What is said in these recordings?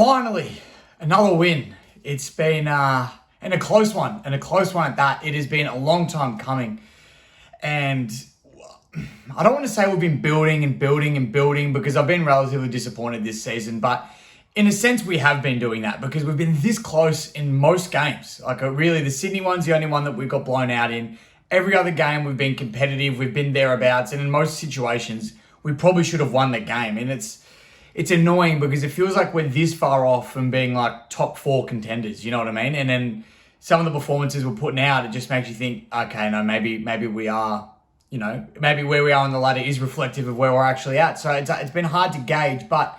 Finally, another win. It's been and a close one, at that. It has been a long time coming, and I don't want to say we've been building because I've been relatively disappointed this season, but in a sense we have been doing that because we've been this close in most games. Like really, the Sydney one's the only one that we've got blown out in. Every other game we've been competitive, we've been thereabouts, and in most situations we probably should have won the game. And it's annoying because it feels like we're this far off from being like top 4 contenders, you know what I mean? And then some of the performances we're putting out, it just makes you think, okay, no, maybe we are, maybe where we are on the ladder is reflective of where we're actually at. So it's been hard to gauge, but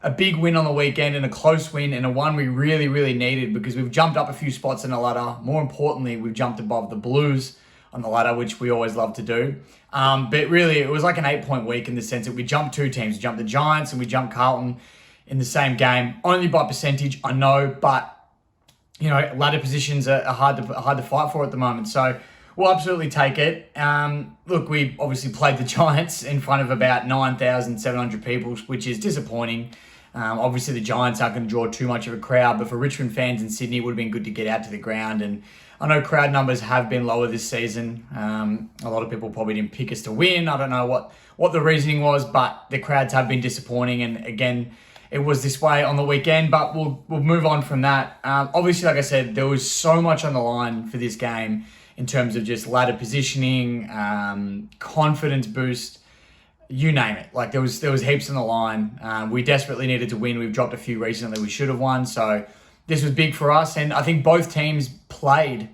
a big win on the weekend and a close win and a one we really, really needed because we've jumped up a few spots in the ladder. More importantly, we've jumped above the Blues on the ladder, which we always love to do. But really, it was like an 8-point week in the sense that we jumped 2 teams. We jumped the Giants and we jumped Carlton in the same game. Only by percentage, I know, but ladder positions are hard to fight for at the moment. So we'll absolutely take it. Look, we obviously played the Giants in front of about 9,700 people, which is disappointing. Obviously, the Giants aren't going to draw too much of a crowd, but for Richmond fans in Sydney, it would have been good to get out to the ground. And I know crowd numbers have been lower this season. A lot of people probably didn't pick us to win. I don't know what the reasoning was, but the crowds have been disappointing. And again, it was this way on the weekend, but we'll move on from that. Obviously, like I said, there was so much on the line for this game in terms of just ladder positioning, confidence boost, you name it. Like there was heaps on the line. We desperately needed to win. We've dropped a few recently we should have won. So this was big for us. And I think both teams played,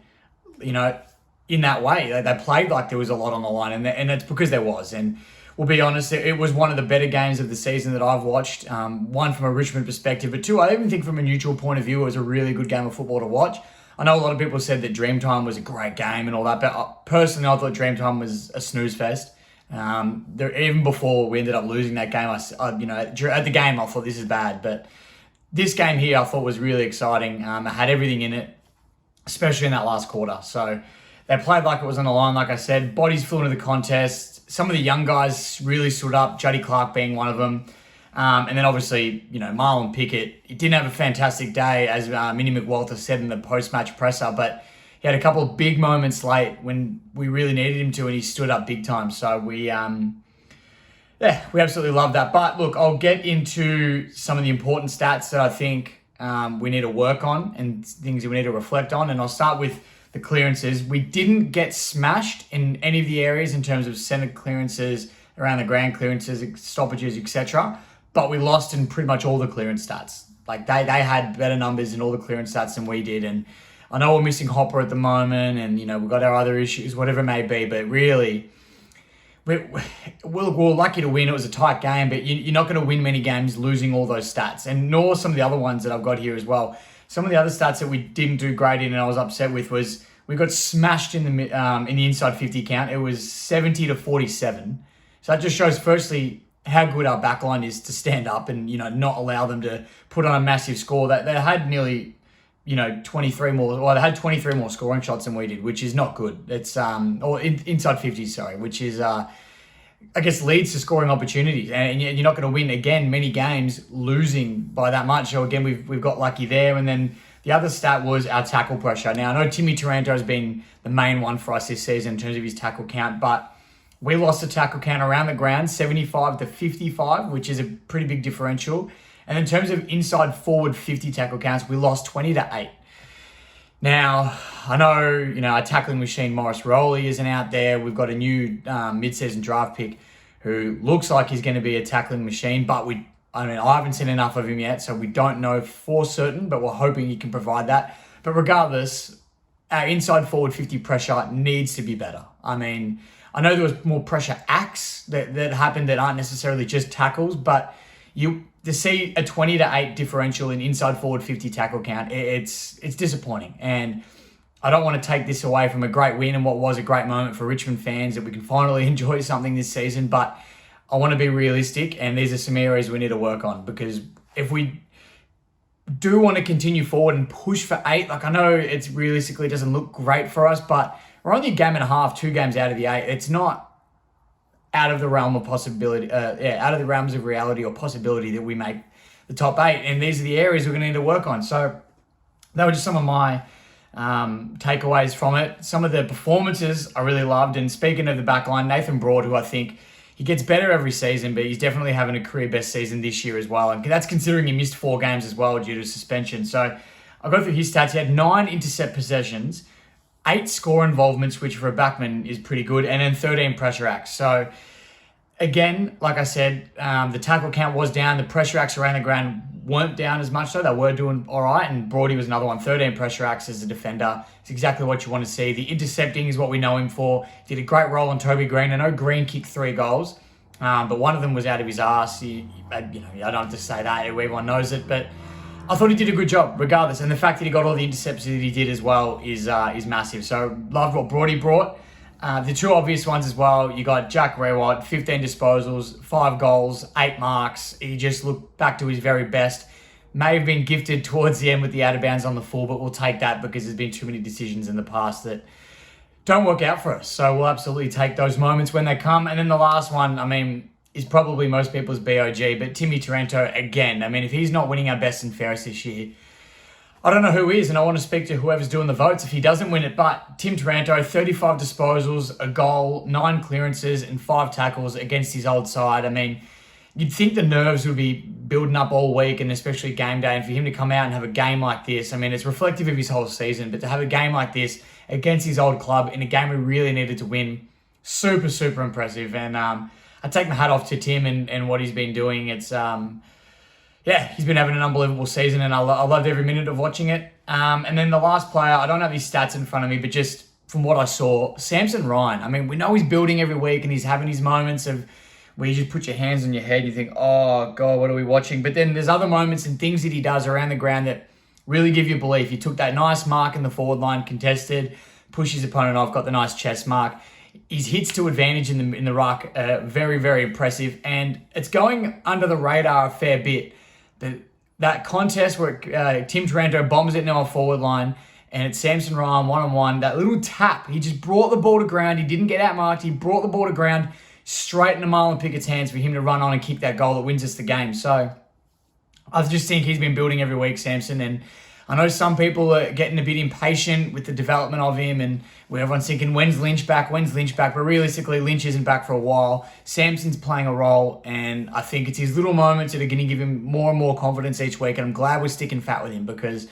in that way. They played like there was a lot on the line, and it's because there was. And we'll be honest, it was one of the better games of the season that I've watched. One, from a Richmond perspective, but two, I even think from a neutral point of view, it was a really good game of football to watch. I know a lot of people said that Dreamtime was a great game and all that, but personally, I thought Dreamtime was a snooze fest. Even before we ended up losing that game, at the game, I thought this is bad, but this game here I thought was really exciting. It had everything in it, especially in that last quarter. So they played like it was on the line, like I said. Bodies flew into the contest. Some of the young guys really stood up, Juddy Clark being one of them. And then obviously, Marlon Pickett, he didn't have a fantastic day, as Minnie McWalter said in the post-match presser, but he had a couple of big moments late when we really needed him to, and he stood up big time. So we absolutely love that. But look, I'll get into some of the important stats that I think we need to work on and things that we need to reflect on. And I'll start with the clearances. We didn't get smashed in any of the areas in terms of centre clearances, around the ground clearances, stoppages, etc. But we lost in pretty much all the clearance stats. Like they had better numbers in all the clearance stats than we did. And I know we're missing Hopper at the moment, and we've got our other issues, whatever it may be. But really, we're lucky to win. It was a tight game, but you're not going to win many games losing all those stats, and nor some of the other ones that I've got here as well. Some of the other stats that we didn't do great in, and I was upset with, was we got smashed in the inside 50 count. It was 70-47. So that just shows, firstly, how good our backline is to stand up and not allow them to put on a massive score. That they had nearly 23 more. Well, they had 23 more scoring shots than we did, which is not good. It's inside 50, sorry, which is I guess leads to scoring opportunities, and you're not going to win again many games losing by that much. So again, we've got lucky there. And then the other stat was our tackle pressure. Now I know Timmy Taranto has been the main one for us this season in terms of his tackle count, but we lost the tackle count around the ground 75-55, which is a pretty big differential. And in terms of inside forward 50 tackle counts, we lost 20-8. Now, I know, our tackling machine, Morris Rowley, isn't out there. We've got a new mid-season draft pick who looks like he's going to be a tackling machine, but I haven't seen enough of him yet, so we don't know for certain, but we're hoping he can provide that. But regardless, our inside forward 50 pressure needs to be better. I know there was more pressure acts that happened that aren't necessarily just tackles, but to see a 20-8 differential in inside forward 50 tackle count, it's disappointing. And I don't want to take this away from a great win and what was a great moment for Richmond fans that we can finally enjoy something this season, but I want to be realistic, and these are some areas we need to work on, because if we do want to continue forward and push for 8, I know it's realistically doesn't look great for us, but we're only a game and a half, 2 games out of the 8. It's not out of the realm of possibility, out of the realms of reality or possibility that we make the top 8. And these are the areas we're going to need to work on. So that were just some of my takeaways from it. Some of the performances I really loved. And speaking of the back line, Nathan Broad, who I think he gets better every season, but he's definitely having a career best season this year as well. And that's considering he missed 4 games as well due to suspension. So I'll go through his stats. He had 9 intercept possessions, 8 score involvements, which for a backman is pretty good, and then 13 pressure acts. So again, like I said, the tackle count was down. The pressure acts around the ground weren't down as much, so they were doing all right. And Brody was another one, 13 pressure acts as a defender. It's exactly what you want to see. The intercepting is what we know him for. Did a great role on Toby Green. I know Green kicked 3 goals, but one of them was out of his ass. I don't have to say that. Everyone knows it, but I thought he did a good job regardless. And the fact that he got all the intercepts that he did as well is massive. So loved what Brody brought. The 2 obvious ones as well, you got Jack Rewalt, 15 disposals, 5 goals, 8 marks. He just looked back to his very best. May have been gifted towards the end with the out of bounds on the full, but we'll take that because there's been too many decisions in the past that don't work out for us. So we'll absolutely take those moments when they come. And then the last one, is probably most people's BOG, but Timmy Taranto again. If he's not winning our best and fairest this year, I don't know who is, and I want to speak to whoever's doing the votes if he doesn't win it. But Tim Taranto, 35 disposals, a goal, 9 clearances, and 5 tackles against his old side. You'd think the nerves would be building up all week, and especially game day, and for him to come out and have a game like this, it's reflective of his whole season, but to have a game like this against his old club in a game we really needed to win, super, super impressive. And I take my hat off to Tim and what he's been doing. It's he's been having an unbelievable season, and I loved every minute of watching it. And then the last player, I don't have his stats in front of me, but just from what I saw, Samson Ryan. We know he's building every week, and he's having his moments of where you just put your hands on your head, you think, oh, God, what are we watching? But then there's other moments and things that he does around the ground that really give you belief. He took that nice mark in the forward line, contested, pushed his opponent off, got the nice chest mark. His hits to advantage in the ruck, very, very impressive. And it's going under the radar a fair bit. That contest where Tim Taranto bombs it into our forward line, and it's Samson Ryan one-on-one. That little tap, he just brought the ball to ground. He didn't get outmarked. He brought the ball to ground straight into Marlon Pickett's hands for him to run on and kick that goal that wins us the game. So I just think he's been building every week, Samson. And I know some people are getting a bit impatient with the development of him, and where everyone's thinking, when's Lynch back? But realistically, Lynch isn't back for a while. Samson's playing a role, and I think it's his little moments that are going to give him more and more confidence each week. And I'm glad we're sticking fat with him, because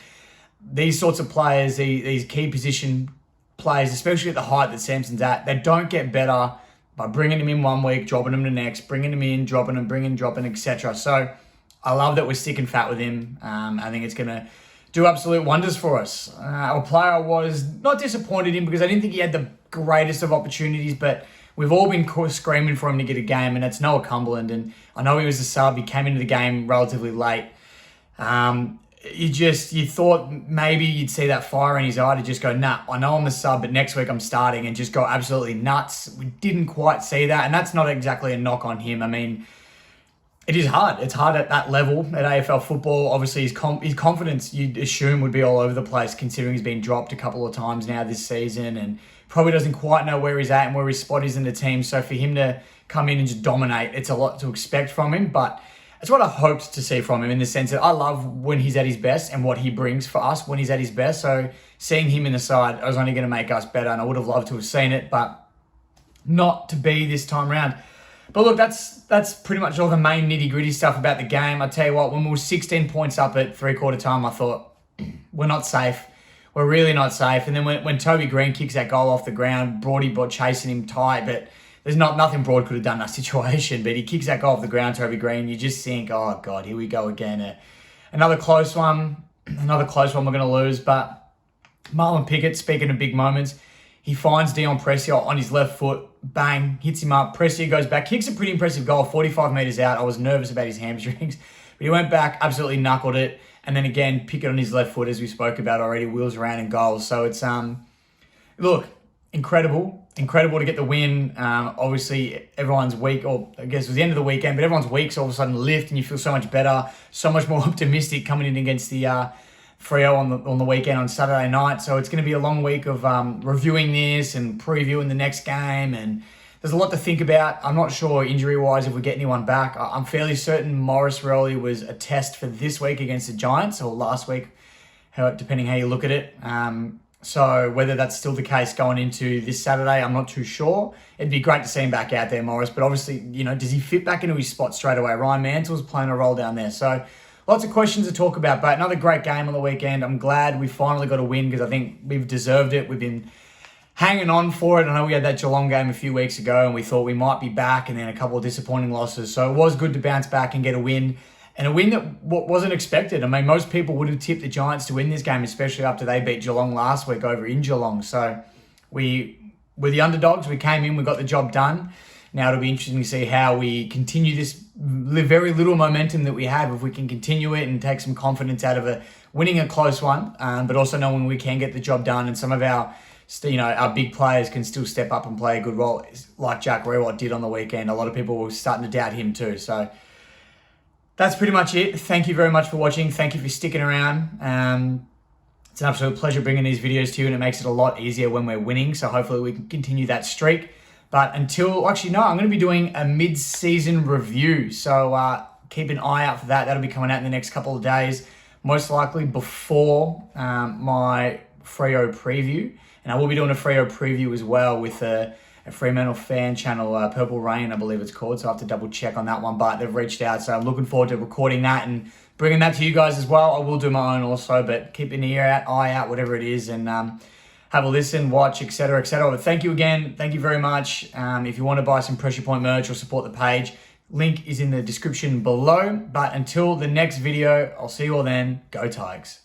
these sorts of players, these key position players, especially at the height that Samson's at, they don't get better by bringing him in one week, dropping him the next, bringing him in, dropping him, dropping, etc. So I love that we're sticking fat with him. I think it's going to do absolute wonders for us. Our player was not disappointed in, because I didn't think he had the greatest of opportunities, but we've all been screaming for him to get a game, and it's Noah Cumberland. And I know he was a sub. He came into the game relatively late. You thought maybe you'd see that fire in his eye to just go, nah, I know I'm the sub, but next week I'm starting, and just go absolutely nuts. We didn't quite see that, and that's not exactly a knock on him. It is hard. It's hard at that level at AFL football. Obviously, his confidence, you'd assume, would be all over the place, considering he's been dropped a couple of times now this season, and probably doesn't quite know where he's at and where his spot is in the team. So for him to come in and just dominate, it's a lot to expect from him, but it's what I hoped to see from him, in the sense that I love when he's at his best and what he brings for us when he's at his best. So seeing him in the side was only going to make us better, and I would have loved to have seen it, but not to be this time around. But look, that's pretty much all the main nitty-gritty stuff about the game. I tell you what, when we were 16 points up at three-quarter time, I thought, we're not safe. We're really not safe. And then when Toby Green kicks that goal off the ground, Broady chasing him tight, but there's nothing Broad could have done in that situation. But he kicks that goal off the ground, Toby Green. You just think, oh, God, here we go again. Another close one we're going to lose. But Marlon Pickett, speaking of big moments, he finds Dion Presio on his left foot, bang, hits him up. Presio goes back, kicks a pretty impressive goal, 45 metres out. I was nervous about his hamstrings, but he went back, absolutely knuckled it. And then again, Pickett on his left foot, as we spoke about already, wheels around and goals. So it's, look, incredible to get the win. Obviously, everyone's week, or I guess it was the end of the weekend, but everyone's weeks all of a sudden lift, and you feel so much better, so much more optimistic coming in against the Freo on the weekend on Saturday night. So it's going to be a long week of reviewing this and previewing the next game, and there's a lot to think about. I'm not sure injury-wise if we get anyone back. I'm fairly certain Maurice Rowley was a test for this week against the Giants, or last week, depending how you look at it. So whether that's still the case going into this Saturday, I'm not too sure. It'd be great to see him back out there, Maurice. But obviously, does he fit back into his spot straight away? Ryan Mantle's playing a role down there. So lots of questions to talk about. But another great game on the weekend. I'm glad we finally got a win because I think we've deserved it. We've been hanging on for it. I know we had that Geelong game a few weeks ago and we thought we might be back, and then a couple of disappointing losses. So it was good to bounce back and get a win. And a win that wasn't expected. I mean, most people would have tipped the Giants to win this game, especially after they beat Geelong last week over in Geelong. So we were the underdogs. We came in, we got the job done. Now it'll be interesting to see how we continue this very little momentum that we have, if we can continue it and take some confidence out of winning a close one, but also knowing we can get the job done, and some of our big players can still step up and play a good role, like Jack Rewalt did on the weekend. A lot of people were starting to doubt him too. So that's pretty much it. Thank you very much for watching. Thank you for sticking around. It's an absolute pleasure bringing these videos to you, and it makes it a lot easier when we're winning. So hopefully we can continue that streak. But I'm going to be doing a mid-season review. So keep an eye out for that. That'll be coming out in the next couple of days, most likely before my Freo preview. And I will be doing a Freo preview as well with a Fremantle fan channel, Purple Rain, I believe it's called. So I have to double check on that one, but they've reached out. So I'm looking forward to recording that and bringing that to you guys as well. I will do my own also, but keep an eye out, whatever it is, and have a listen, watch, etc., etc. But thank you again. Thank you very much. If you want to buy some Pressure Point merch or support the page, link is in the description below. But until the next video, I'll see you all then. Go Tigers.